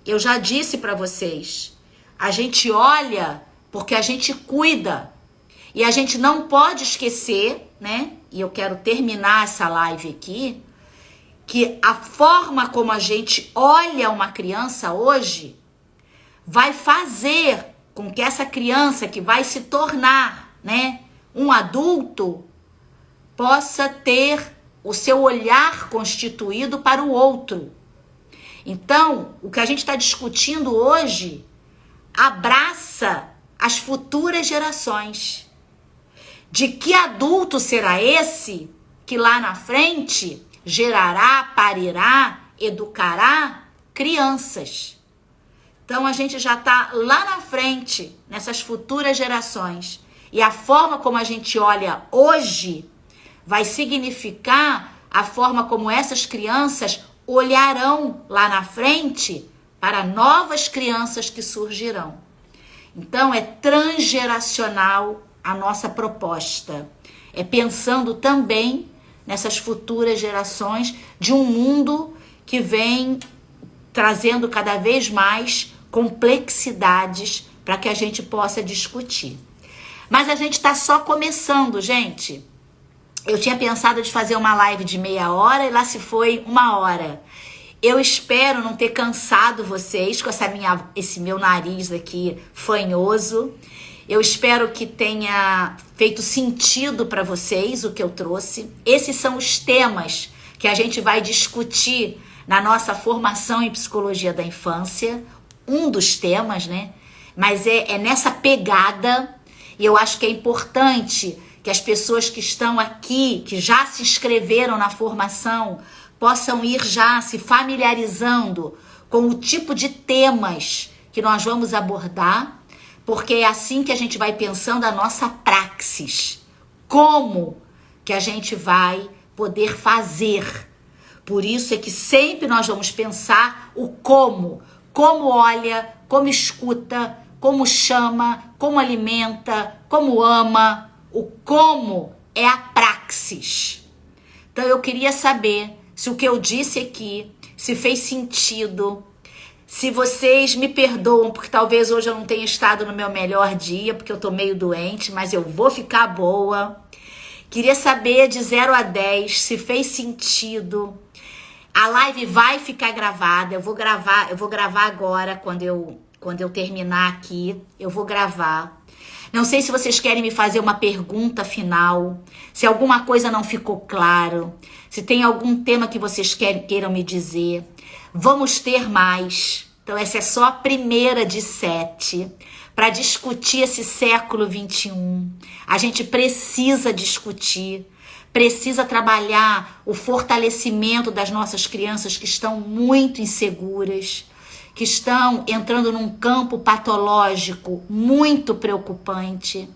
Eu já disse para vocês, a gente olha porque a gente cuida, e a gente não pode esquecer, né? E eu quero terminar essa live aqui, que a forma como a gente olha uma criança hoje vai fazer com que essa criança que vai se tornar, né, um adulto, possa ter o seu olhar constituído para o outro. Então, o que a gente está discutindo hoje abraça as futuras gerações. De que adulto será esse que lá na frente gerará, parirá, educará crianças? Então a gente já está lá na frente, nessas futuras gerações. E a forma como a gente olha hoje vai significar a forma como essas crianças olharão lá na frente para novas crianças que surgirão. Então é transgeracional a nossa proposta. É pensando também nessas futuras gerações de um mundo que vem trazendo cada vez mais complexidades para que a gente possa discutir. Mas a gente está só começando, gente. Eu tinha pensado de fazer uma live de meia hora e lá se foi 1 hora. Eu espero não ter cansado vocês com esse meu nariz aqui fanhoso. Eu espero que tenha feito sentido para vocês o que eu trouxe. Esses são os temas que a gente vai discutir na nossa formação em psicologia da infância. Um dos temas, né? Mas é nessa pegada, e eu acho que é importante que as pessoas que estão aqui, que já se inscreveram na formação, possam ir já se familiarizando com o tipo de temas que nós vamos abordar, porque é assim que a gente vai pensando a nossa praxis. Como que a gente vai poder fazer? Por isso é que sempre nós vamos pensar o como. Como olha, como escuta, como chama, como alimenta, como ama. O como é a praxis. Então eu queria saber se o que eu disse aqui, se fez sentido, se vocês me perdoam, porque talvez hoje eu não tenha estado no meu melhor dia, porque eu tô meio doente, mas eu vou ficar boa. Queria saber de 0 a 10 se fez sentido. A live vai ficar gravada, eu vou gravar agora, quando eu terminar aqui, eu vou gravar. Não sei se vocês querem me fazer uma pergunta final, se alguma coisa não ficou claro, se tem algum tema que vocês queiram me dizer. Vamos ter mais. Então essa é só a primeira de 7 para discutir esse século 21. A gente precisa discutir, precisa trabalhar o fortalecimento das nossas crianças que estão muito inseguras, que estão entrando num campo patológico muito preocupante.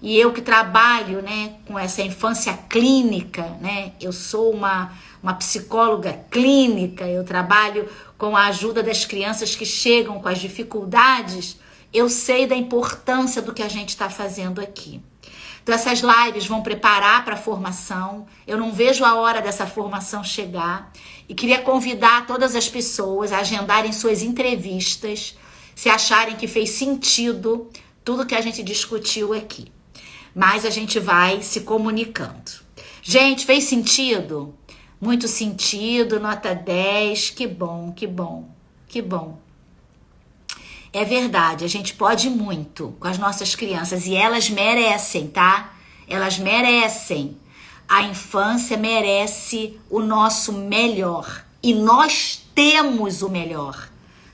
E eu que trabalho, né, com essa infância clínica, né, eu sou uma psicóloga clínica, eu trabalho com a ajuda das crianças que chegam com as dificuldades, eu sei da importância do que a gente está fazendo aqui. Então essas lives vão preparar para a formação, eu não vejo a hora dessa formação chegar e queria convidar todas as pessoas a agendarem suas entrevistas, se acharem que fez sentido tudo que a gente discutiu aqui. Mas a gente vai se comunicando. Gente, fez sentido? Muito sentido, nota 10, que bom, que bom, que bom. É verdade, a gente pode muito com as nossas crianças e elas merecem, tá? Elas merecem. A infância merece o nosso melhor e nós temos o melhor.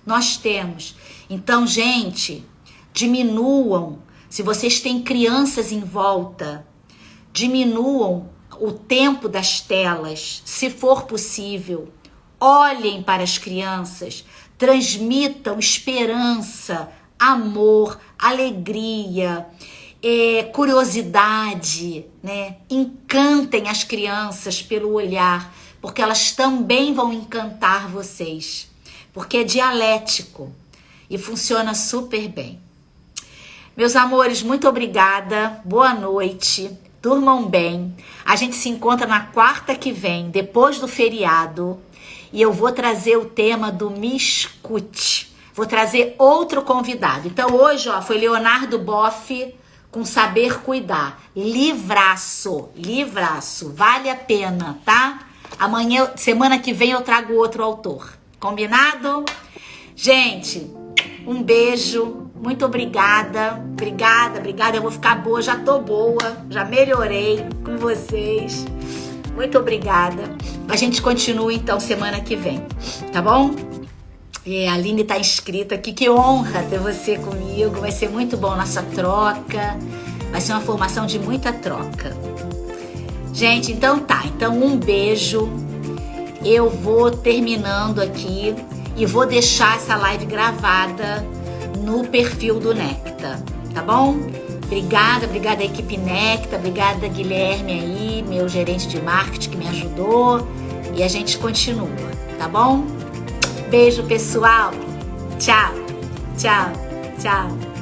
Nós temos. Então, gente, diminuam. Se vocês têm crianças em volta, diminuam o tempo das telas, se for possível. Olhem para as crianças, transmitam esperança, amor, alegria, curiosidade, né? Encantem as crianças pelo olhar, porque elas também vão encantar vocês, porque é dialético e funciona super bem. Meus amores, muito obrigada, boa noite, durmam bem. A gente se encontra na quarta que vem, depois do feriado, e eu vou trazer o tema do Me Escute. Vou trazer outro convidado. Então hoje, ó, foi Leonardo Boff com Saber Cuidar. Livraço, livraço, vale a pena, tá? Amanhã, semana que vem eu trago outro autor. Combinado? Gente, um beijo. Muito obrigada, obrigada, eu vou ficar boa, já tô boa, já melhorei com vocês. Muito obrigada. A gente continua então semana que vem, tá bom? E a Aline tá inscrita aqui, que honra ter você comigo, vai ser muito bom nossa troca, vai ser uma formação de muita troca. Gente, então tá, então um beijo, eu vou terminando aqui e vou deixar essa live gravada no perfil do Necta, tá bom? Obrigada à equipe Necta, obrigada Guilherme aí, meu gerente de marketing que me ajudou, e a gente continua, tá bom? Beijo, pessoal. Tchau, tchau, tchau.